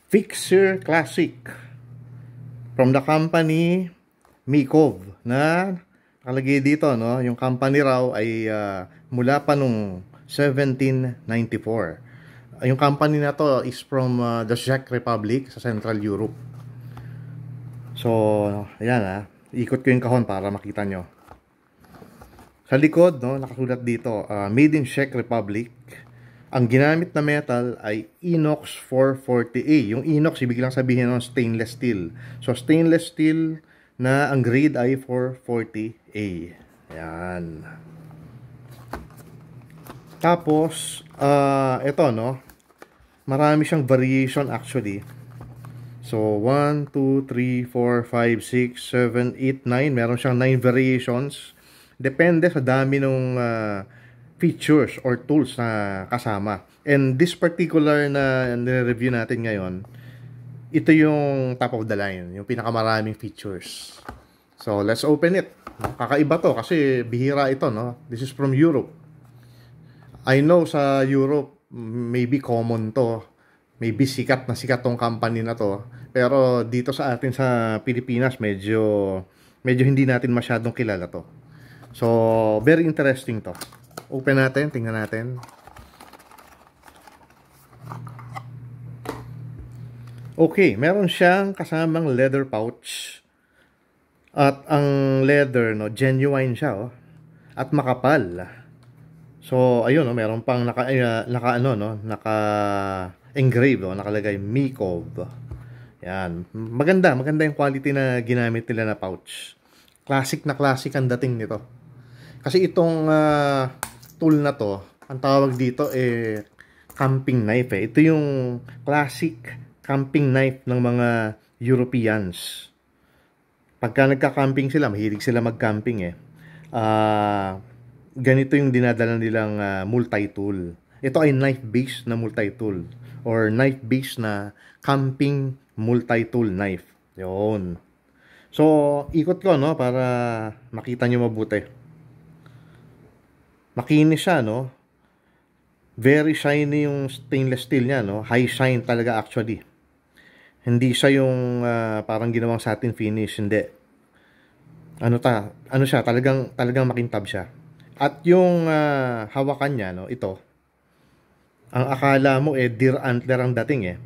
Fixer Classic from the company Mikov na nakalagay dito, no? Yung company raw ay mula pa nung 1794. Yung company na to is from the Czech Republic sa Central Europe. So, ayan ikot ko yung kahon para makita nyo. Sa likod, no, nakasulat dito, made in Czech Republic. Ang ginamit na metal ay Inox 440A. Yung Inox, ibig lang sabihin ng stainless steel. So, stainless steel na ang grade ay 440A. Ayan. Tapos, ito, no? Marami siyang variation actually. So, 1, 2, 3, 4, 5, 6, 7, 8, 9. Meron siyang 9 variations. Depende sa dami ng features or tools na kasama. And this particular na review natin ngayon, ito yung top of the line, yung pinakamaraming features. So, let's open it. Kakaiba to kasi bihira ito, no? This is from Europe. I know sa Europe, maybe common to. Maybe sikat tong company na to. Pero dito sa atin sa Pilipinas, medyo hindi natin masyadong kilala to. So, very interesting to. Open natin, tingnan natin. Okay, meron siyang kasamang leather pouch. At ang leather, no, genuine siya, oh. At makapal. So, ayun, no, meron pang naka-engrave, oh, nakalagay Mikov. Yan. Maganda yung quality na ginamit nila na pouch. Classic na classic ang dating nito. Kasi itong tool na to, ang tawag dito camping knife eh. Ito yung classic camping knife ng mga Europeans. Pagka nagka-camping sila, mahilig sila mag-camping eh. Ganito yung dinadala nilang multi-tool. Ito ay knife-based na multi-tool or knife-based na camping multi-tool knife. Yun. So, ikot ko, no, para makita nyo mabuti. Makinis siya, no? Very shiny yung stainless steel niya, no? High shine talaga actually. Hindi siya yung parang ginawang satin finish, hindi. Ano siya, talagang makintab siya. At yung hawakan niya, no, ito. Ang akala mo deer antler ang dating eh.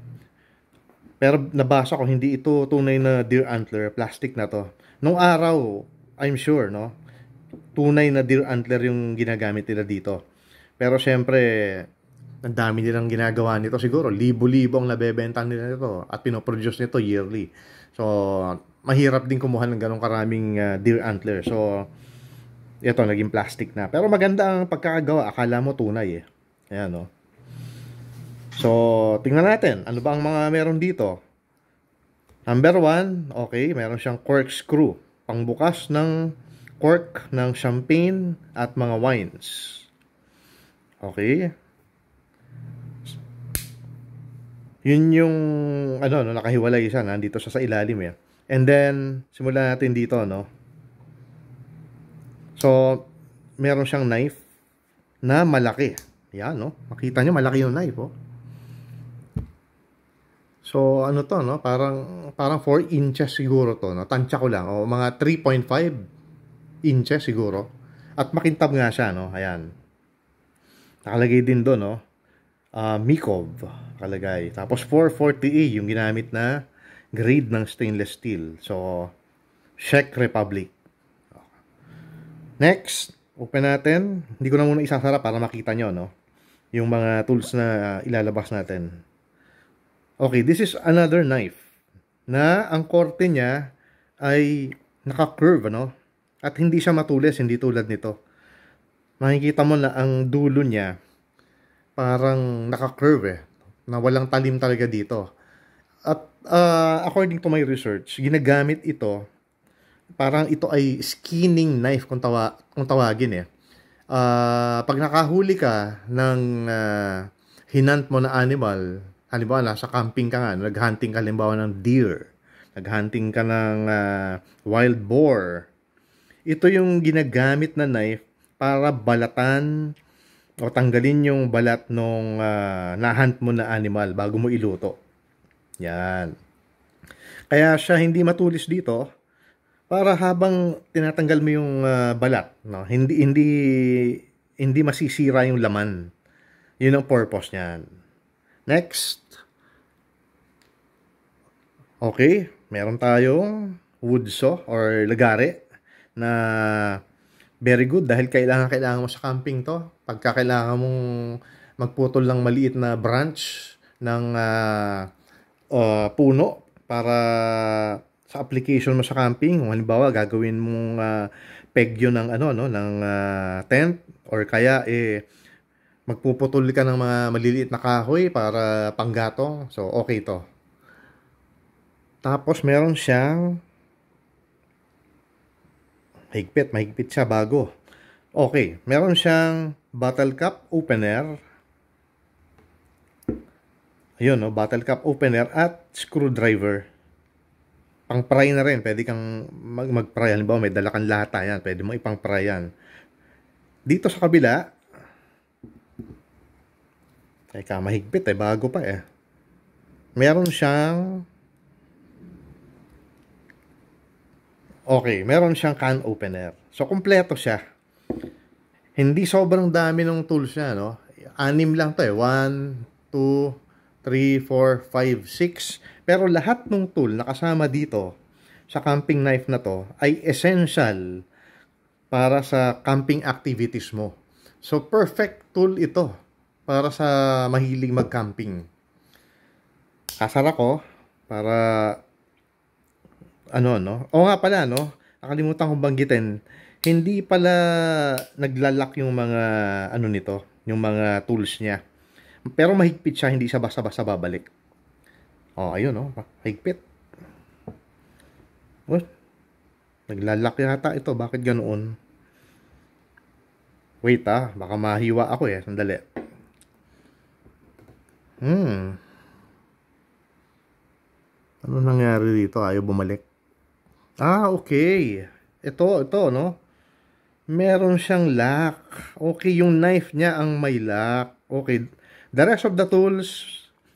Pero nabasa ko hindi ito tunay na deer antler, plastic na to. Nung araw, I'm sure, no? Tunay na deer antler yung ginagamit nila dito. Pero syempre, ang dami nilang ginagawa nito siguro. Libo-libo ang nabebenta nila nito at pinoproduce nito yearly. So, mahirap din kumuha ng ganong karaming deer antler. So, ito, naging plastic na. Pero maganda ang pagkakagawa. Akala mo tunay eh. Ayan, no? So, tingnan natin. Ano ba ang mga meron dito? Number 1, okay, meron siyang corkscrew. Pangbukas ng cork ng champagne at mga wines. Okay. Yun yung nakahiwalay siya, nandito siya sa ilalim eh. And then simulan natin dito, no. So, meron siyang knife na malaki. Yan, no. Makita niyo malaki yung knife, oh. So, ano to, no? Parang 4 inches siguro to, no. Tansya ko lang, o mga 3.5 inches siguro. At makintab nga siya, no. Ayan. Nakalagay din doon, no. Mikov nakalagay. Tapos 440A yung ginamit na grade ng stainless steel. So, Czech Republic. Next, open natin. Hindi ko na muna isasara para makita nyo, no, yung mga tools na ilalabas natin. Okay, this is another knife na ang korte niya ay naka-curve, no? At hindi siya matulis, hindi tulad nito. Makikita mo na ang dulo niya parang naka-curve eh, na walang talim talaga dito. At according to my research, ginagamit ito, parang ito ay skinning knife kung tawagin eh. Pag nakahuli ka ng hinant mo na animal, halimbawa nasa camping ka nga, naghunting ka halimbawa ng deer, naghunting ka ng wild boar, ito yung ginagamit na knife para balatan o tanggalin yung balat nung nahunt mo na animal bago mo iluto. Yan. Kaya siya hindi matulis dito para habang tinatanggal mo yung balat, no? Hindi masisira yung laman. Yun ang purpose niyan. Next. Okay, meron tayong wood saw or lagare na very good dahil kailangan mo sa camping to. Pagka kailangan mong magputol ng maliit na branch ng puno para sa application mo sa camping. Kung halimbawa gagawin mong peg yun ng ng tent, or kaya magpuputol ka ng mga maliliit na kahoy para panggatong. So okay to. Tapos meron siyang mahigpit siya, bago. Okay, meron siyang bottle cap opener. Ayun, no, bottle cap opener at screwdriver. Pang-pry na rin, pwede kang mag-pry. Halimbawa, may dala kang lata, yan, pwede mo ipang-pry yan. Dito sa kabila, teka, mahigpit bago pa meron siyang meron siyang can opener. So, kumpleto siya. Hindi sobrang dami ng tools niya, no? 6 lang to 1, 2, 3, 4, 5, 6. Pero lahat ng tool na kasama dito sa camping knife na to ay essential para sa camping activities mo. So, perfect tool ito para sa mahilig mag-camping. Kasara ko para no? O nga pala, no? Nakalimutan kong banggitin, hindi pala naglalak yung mga nito, yung mga tools niya. Pero mahigpit siya, hindi siya basta-basta babalik. Ayun, no? Mahigpit. What? Naglalak yata ito. Bakit ganoon? Wait, baka mahiwa ako Sandali. Ano nangyari dito? Ayaw bumalik. Okay. Ito, no? Meron siyang lock. Okay, yung knife niya ang may lock. Okay. The rest of the tools,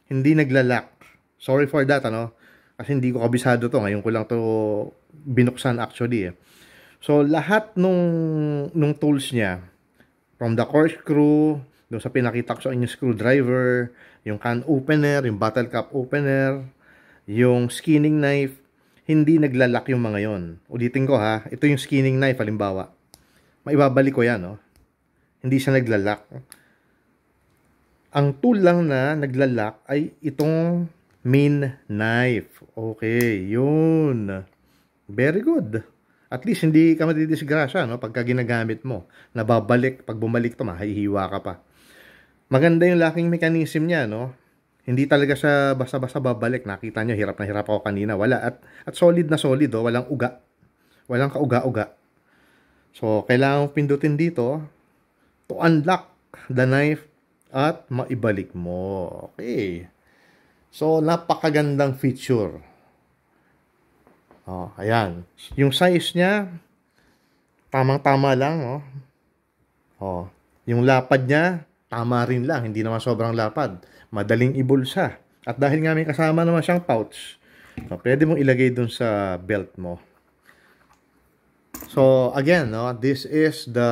hindi naglalak. Sorry for that, Kasi hindi ko kabisado to. Ngayon ko lang to binuksan actually, So, lahat nung tools niya, from the corkscrew, doon sa pinakita ko sa inyo, screwdriver, yung can opener, yung bottle cap opener, yung skinning knife, hindi naglalak yung mga yon. Ulitin ko ito yung skinning knife halimbawa. Maibabalik ko yan, Hindi siya naglalak. Ang tool lang na naglalak ay itong main knife. Okay, yun. Very good. At least hindi ka madidisgrasya, pagka ginagamit mo. Nababalik, pag bumalik to, mahihiwa ka pa. Maganda yung locking mechanism niya, Hindi talaga siya basta-basta babalik. Nakita nyo, hirap na hirap ako kanina. Wala. At solid na solid, walang uga. Walang kauga-uga. So, kailangan pindutin dito to unlock the knife at maibalik mo. Okay. So, napakagandang feature. Ayan. Yung size niya, tamang-tama lang, Yung lapad niya, tama rin lang. Hindi naman sobrang lapad. Madaling ibulsa. At dahil nga may kasama naman siyang pouch, pwede mong ilagay dun sa belt mo. So, again, this is the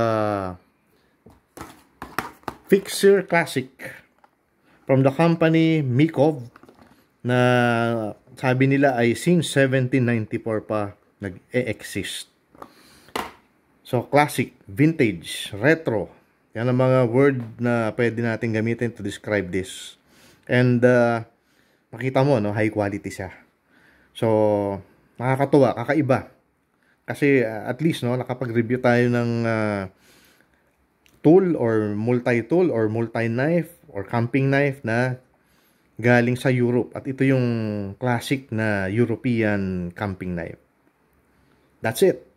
Fixer Classic from the company Mikov, na sabi nila ay since 1794 pa nag-e-exist. So, classic, vintage, retro. Yan ang mga word na pwede natin gamitin to describe this. And makita mo, high quality siya. So, nakakatuwa, kakaiba. Kasi at least, nakapag-review tayo ng tool or multi-tool or multi-knife or camping knife na galing sa Europe. At ito yung classic na European camping knife. That's it.